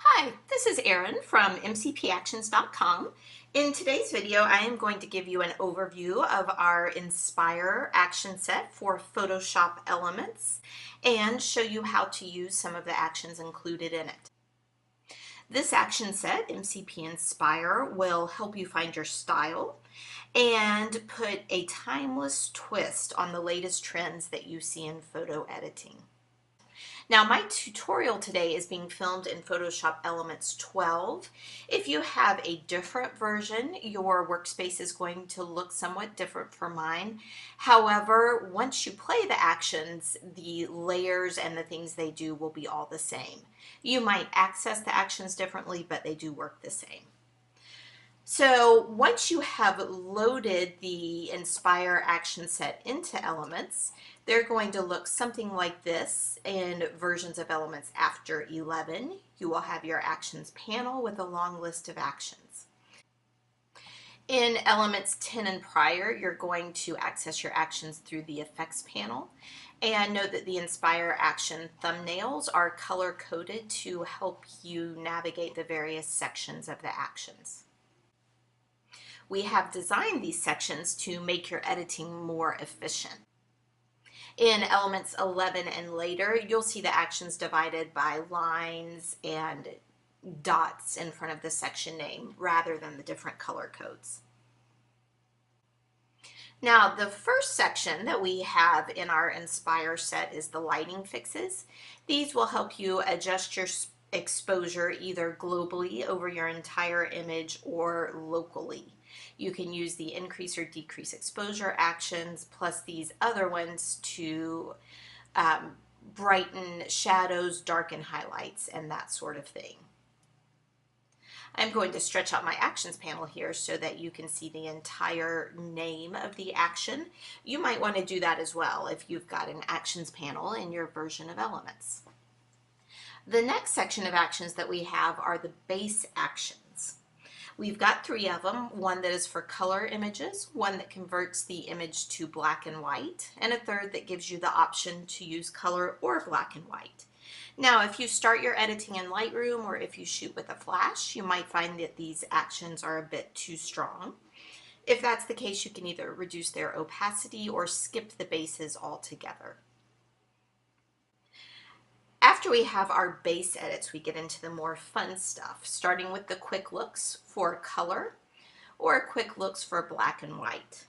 Hi, this is Erin from mcpactions.com. In today's video, I am going to give you an overview of our Inspire action set for Photoshop Elements and show you how to use some of the actions included in it. This action set, MCP Inspire, will help you find your style and put a timeless twist on the latest trends that you see in photo editing. Now, my tutorial today is being filmed in Photoshop Elements 12. If you have a different version, your workspace is going to look somewhat different from mine. However, once you play the actions, the layers and the things they do will be all the same. You might access the actions differently, but they do work the same. So once you have loaded the Inspire action set into Elements, they're going to look something like this in versions of Elements after 11. You will have your Actions panel with a long list of actions. In Elements 10 and prior, you're going to access your actions through the Effects panel. And note that the Inspire action thumbnails are color-coded to help you navigate the various sections of the actions. We have designed these sections to make your editing more efficient. In Elements 11 and later, you'll see the actions divided by lines and dots in front of the section name rather than the different color codes. Now, the first section that we have in our Inspire set is the Lighting Fixes. These will help you adjust your exposure either globally over your entire image or locally. You can use the increase or decrease exposure actions plus these other ones to brighten shadows, darken highlights, and that sort of thing. I'm going to stretch out my actions panel here so that you can see the entire name of the action. You might want to do that as well if you've got an actions panel in your version of Elements. The next section of actions that we have are the base actions. We've got 3 of them, one that is for color images, one that converts the image to black and white, and a third that gives you the option to use color or black and white. Now, if you start your editing in Lightroom or if you shoot with a flash, you might find that these actions are a bit too strong. If that's the case, you can either reduce their opacity or skip the bases altogether. After we have our base edits, we get into the more fun stuff, starting with the quick looks for color or quick looks for black and white.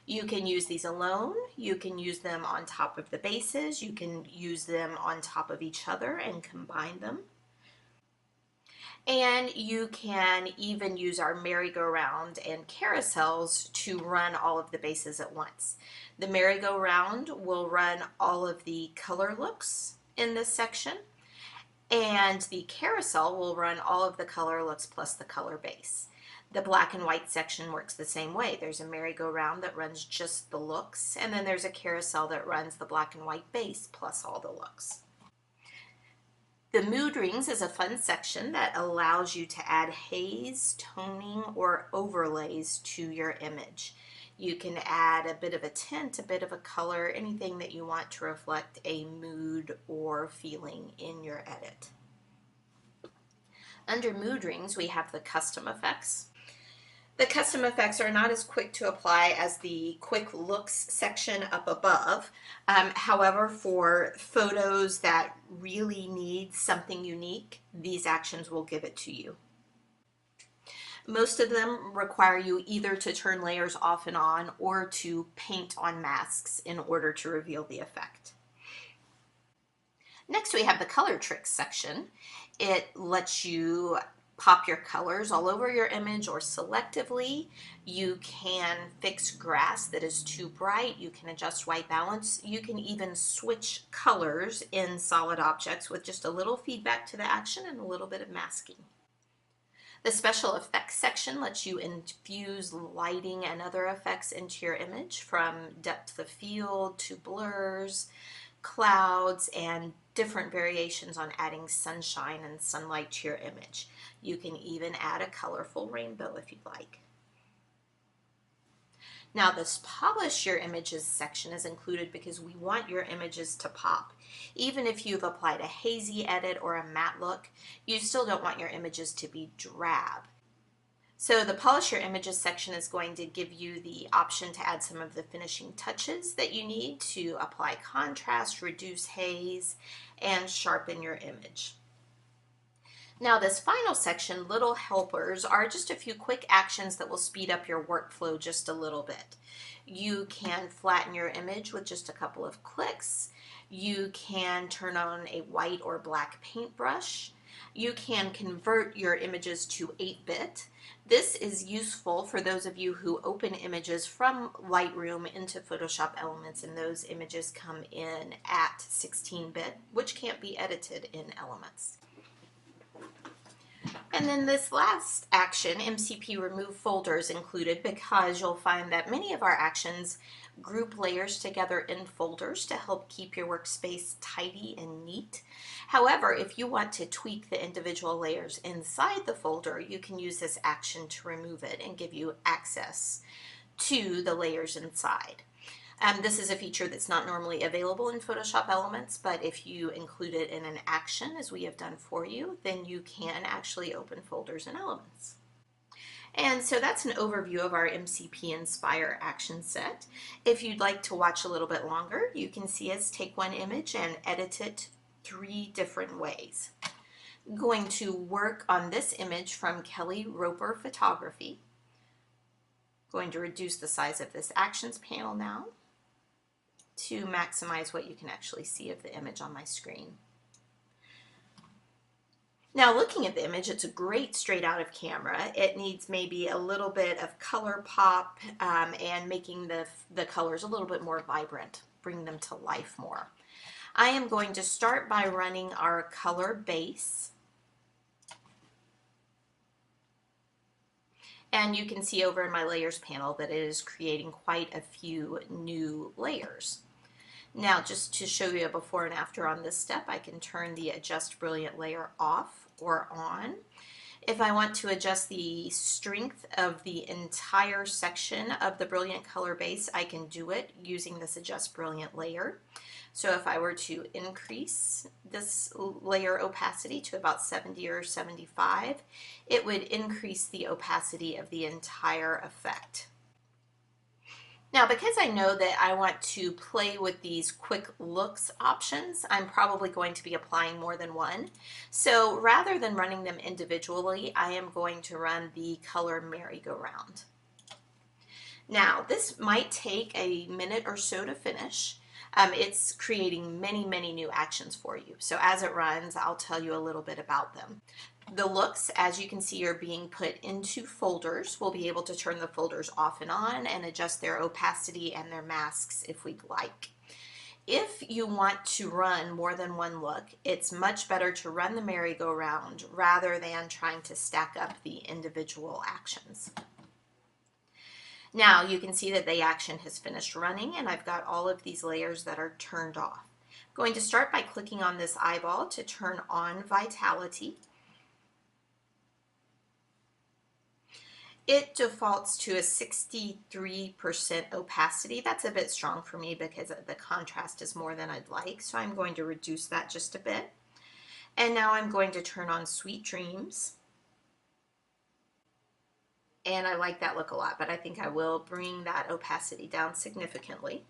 You can use these alone, you can use them on top of the bases, you can use them on top of each other and combine them. And you can even use our merry-go-round and carousels to run all of the bases at once. The merry-go-round will run all of the color looks in this section, and the carousel will run all of the color looks plus the color base. The black and white section works the same way. There's a merry-go-round that runs just the looks, and then there's a carousel that runs the black and white base plus all the looks. The mood rings is a fun section that allows you to add haze, toning, or overlays to your image. You can add a bit of a tint, a bit of a color, anything that you want to reflect a mood or feeling in your edit. Under mood rings, we have the custom effects. The custom effects are not as quick to apply as the quick looks section up above. However, for photos that really need something unique, these actions will give it to you. Most of them require you either to turn layers off and on or to paint on masks in order to reveal the effect. Next, we have the color tricks section. It lets you pop your colors all over your image or selectively. You can fix grass that is too bright. You can adjust white balance. You can even switch colors in solid objects with just a little feedback to the action and a little bit of masking. The special effects section lets you infuse lighting and other effects into your image, from depth of field to blurs, clouds, and different variations on adding sunshine and sunlight to your image. You can even add a colorful rainbow if you'd like. Now this polish your images section is included because we want your images to pop. Even if you've applied a hazy edit or a matte look, you still don't want your images to be drab. So the polish your images section is going to give you the option to add some of the finishing touches that you need to apply contrast, reduce haze, and sharpen your image. Now this final section, little helpers, are just a few quick actions that will speed up your workflow just a little bit. You can flatten your image with just a couple of clicks. You can turn on a white or black paintbrush. You can convert your images to 8-bit. This is useful for those of you who open images from Lightroom into Photoshop Elements and those images come in at 16-bit, which can't be edited in Elements. And then this last action, MCP remove folders, included because you'll find that many of our actions group layers together in folders to help keep your workspace tidy and neat. However, if you want to tweak the individual layers inside the folder, you can use this action to remove it and give you access to the layers inside. This is a feature that's not normally available in Photoshop Elements, but if you include it in an action, as we have done for you, then you can actually open folders in Elements. And so that's an overview of our MCP Inspire action set. If you'd like to watch a little bit longer, you can see us take one image and edit it 3 different ways. I'm going to work on this image from Kelly Roper Photography. I'm going to reduce the size of this actions panel now to maximize what you can actually see of the image on my screen. Now looking at the image, it's a great straight out of camera. It needs maybe a little bit of color pop and making the colors a little bit more vibrant, bring them to life more. I am going to start by running our color base. And you can see over in my layers panel that it is creating quite a few new layers. Now, just to show you a before and after on this step, I can turn the Adjust Brilliant layer off or on. If I want to adjust the strength of the entire section of the Brilliant color base, I can do it using this Adjust Brilliant layer. So if I were to increase this layer opacity to about 70 or 75, it would increase the opacity of the entire effect. Now, because I know that I want to play with these quick looks options, I'm probably going to be applying more than one. So rather than running them individually, I am going to run the color merry-go-round. Now, this might take a minute or so to finish. It's creating many, many new actions for you. So as it runs, I'll tell you a little bit about them. The looks, as you can see, are being put into folders. We'll be able to turn the folders off and on and adjust their opacity and their masks if we'd like. If you want to run more than one look, it's much better to run the merry-go-round rather than trying to stack up the individual actions. Now you can see that the action has finished running and I've got all of these layers that are turned off. I'm going to start by clicking on this eyeball to turn on Vitality. It defaults to a 63% opacity. That's a bit strong for me because the contrast is more than I'd like, so I'm going to reduce that just a bit. And now I'm going to turn on Sweet Dreams. And I like that look a lot, but I think I will bring that opacity down significantly.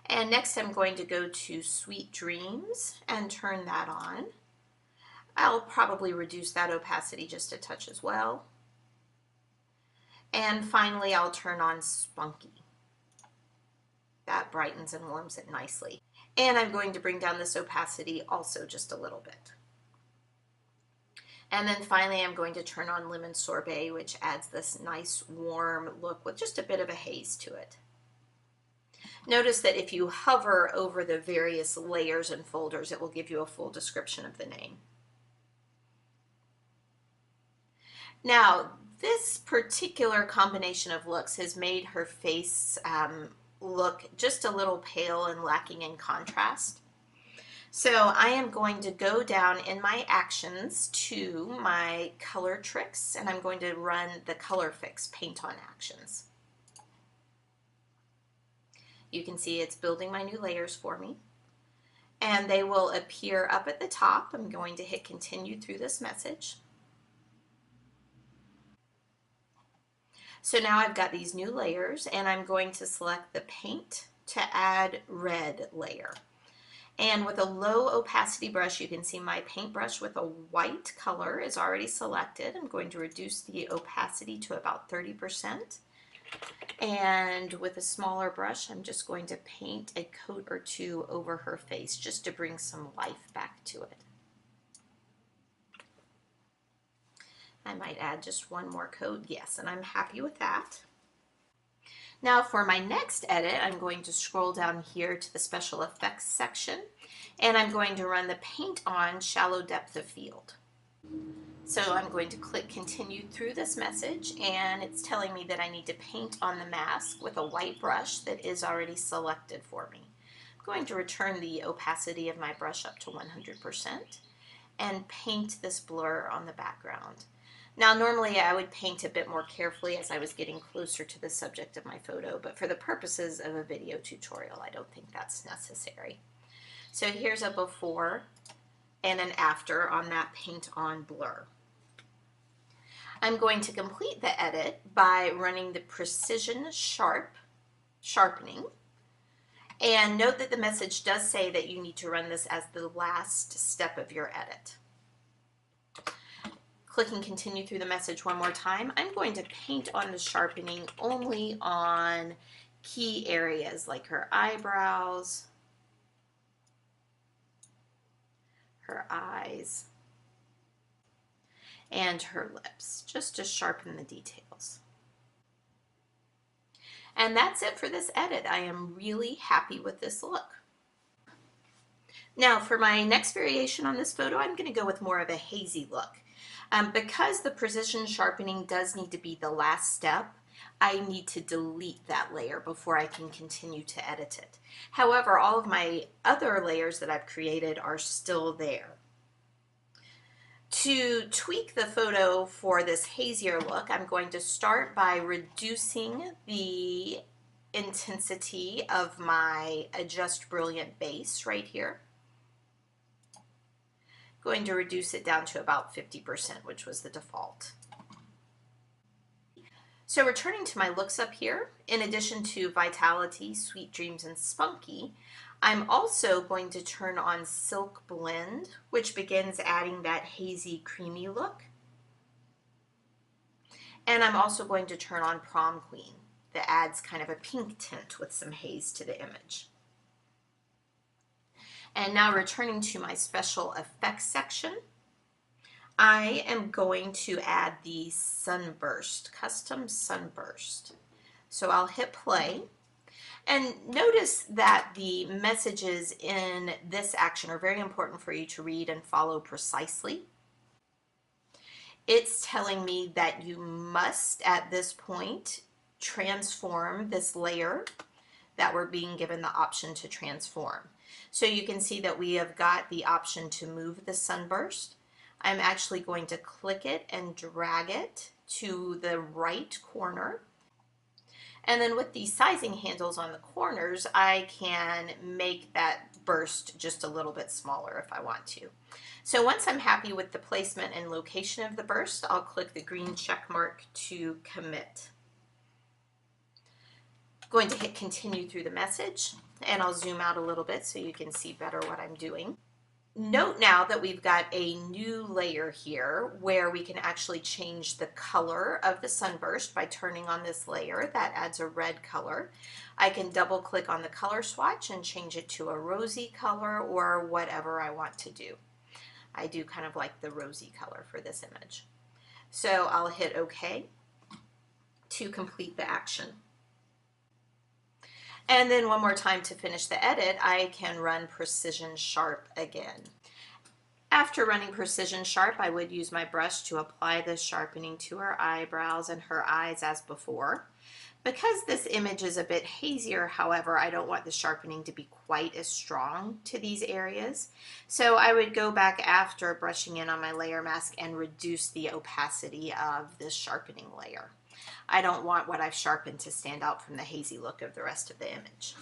And next I'm going to go to Sweet Dreams and turn that on. I'll probably reduce that opacity just a touch as well. And finally, I'll turn on Spunky. That brightens and warms it nicely. And I'm going to bring down this opacity also just a little bit. And then finally, I'm going to turn on Lemon Sorbet, which adds this nice warm look with just a bit of a haze to it. Notice that if you hover over the various layers and folders, it will give you a full description of the name. Now, this particular combination of looks has made her face look just a little pale and lacking in contrast. So I am going to go down in my actions to my color tricks, and I'm going to run the color fix paint on actions. You can see it's building my new layers for me, and they will appear up at the top. I'm going to hit continue through this message. So now I've got these new layers, and I'm going to select the paint to add red layer. And with a low opacity brush, you can see my paintbrush with a white color is already selected. I'm going to reduce the opacity to about 30%. And with a smaller brush, I'm just going to paint a coat or two over her face just to bring some life back to it. I might add just one more coat, yes, and I'm happy with that. Now for my next edit, I'm going to scroll down here to the special effects section, and I'm going to run the paint on shallow depth of field. So I'm going to click continue through this message, and it's telling me that I need to paint on the mask with a white brush that is already selected for me. I'm going to return the opacity of my brush up to 100% and paint this blur on the background. Now normally I would paint a bit more carefully as I was getting closer to the subject of my photo, but for the purposes of a video tutorial I don't think that's necessary. So here's a before and an after on that paint on blur. I'm going to complete the edit by running the precision sharpening. And note that the message does say that you need to run this as the last step of your edit. Clicking continue through the message one more time, I'm going to paint on the sharpening only on key areas like her eyebrows, her eyes, and her lips, just to sharpen the details. And that's it for this edit. I am really happy with this look. Now for my next variation on this photo, I'm going to go with more of a hazy look. Because the precision sharpening does need to be the last step, I need to delete that layer before I can continue to edit it. However, all of my other layers that I've created are still there. To tweak the photo for this hazier look, I'm going to start by reducing the intensity of my Adjust Brilliant base right here. Going to reduce it down to about 50%, which was the default. So returning to my looks up here, in addition to Vitality, Sweet Dreams, and Spunky, I'm also going to turn on Silk Blend, which begins adding that hazy, creamy look. And I'm also going to turn on Prom Queen, that adds kind of a pink tint with some haze to the image. And now returning to my special effects section, I am going to add the Sunburst, Custom Sunburst. So I'll hit play. And notice that the messages in this action are very important for you to read and follow precisely. It's telling me that you must, at this point, transform this layer that we're being given the option to transform. So you can see that we have got the option to move the sunburst. I'm actually going to click it and drag it to the right corner. And then with the sizing handles on the corners, I can make that burst just a little bit smaller if I want to. So once I'm happy with the placement and location of the burst, I'll click the green check mark to commit. Going to hit continue through the message, and I'll zoom out a little bit so you can see better what I'm doing. Note now that we've got a new layer here where we can actually change the color of the sunburst by turning on this layer. That adds a red color. I can double click on the color swatch and change it to a rosy color or whatever I want to do. I do kind of like the rosy color for this image. So I'll hit OK to complete the action. And then one more time to finish the edit, I can run Precision Sharp again. After running Precision Sharp, I would use my brush to apply the sharpening to her eyebrows and her eyes as before. Because this image is a bit hazier, however, I don't want the sharpening to be quite as strong to these areas. So I would go back after brushing in on my layer mask and reduce the opacity of this sharpening layer. I don't want what I've sharpened to stand out from the hazy look of the rest of the image.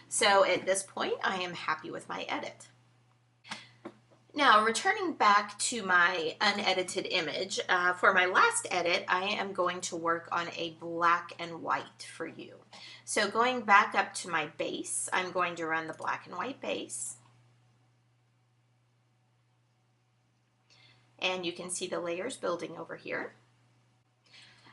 So at this point, I am happy with my edit. Now, returning back to my unedited image, for my last edit, I am going to work on a black and white for you. So going back up to my base, I'm going to run the black and white base. And you can see the layers building over here.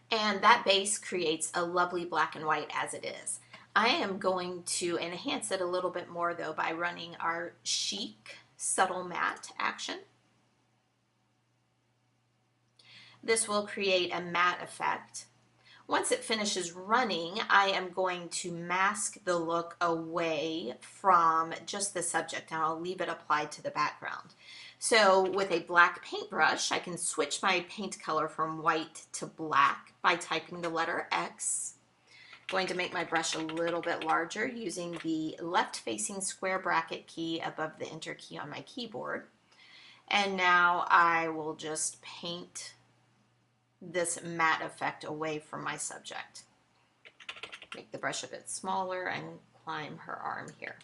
And that base creates a lovely black and white as it is. I am going to enhance it a little bit more though by running our chic subtle matte action. This will create a matte effect. Once it finishes running, I am going to mask the look away from just the subject, and I'll leave it applied to the background. So with a black paintbrush, I can switch my paint color from white to black by typing the letter X. Going to make my brush a little bit larger using the left-facing square bracket key above the Enter key on my keyboard. And now I will just paint this matte effect away from my subject. Make the brush a bit smaller and climb her arm here.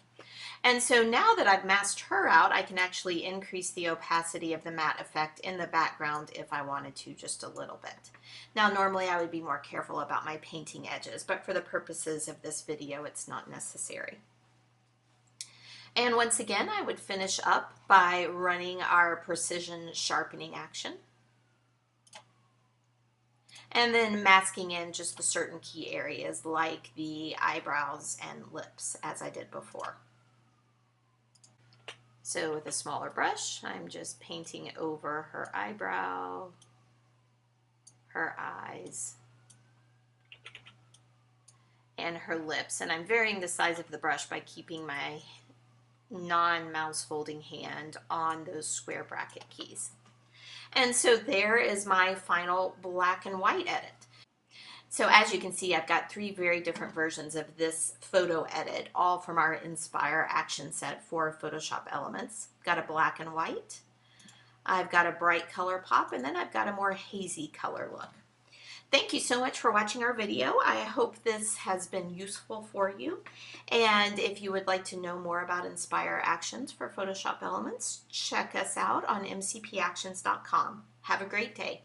And so now that I've masked her out, I can actually increase the opacity of the matte effect in the background if I wanted to, just a little bit. Now normally I would be more careful about my painting edges, but for the purposes of this video it's not necessary. And once again, I would finish up by running our precision sharpening action. And then masking in just the certain key areas like the eyebrows and lips as I did before. So with a smaller brush, I'm just painting over her eyebrow, her eyes, and her lips. And I'm varying the size of the brush by keeping my non-mouse folding hand on those square bracket keys. And so there is my final black and white edit. So as you can see, I've got 3 very different versions of this photo edit, all from our Inspire action set for Photoshop Elements. Got a black and white, I've got a bright color pop, and then I've got a more hazy color look. Thank you so much for watching our video. I hope this has been useful for you. And if you would like to know more about Inspire actions for Photoshop Elements, check us out on mcpactions.com. Have a great day.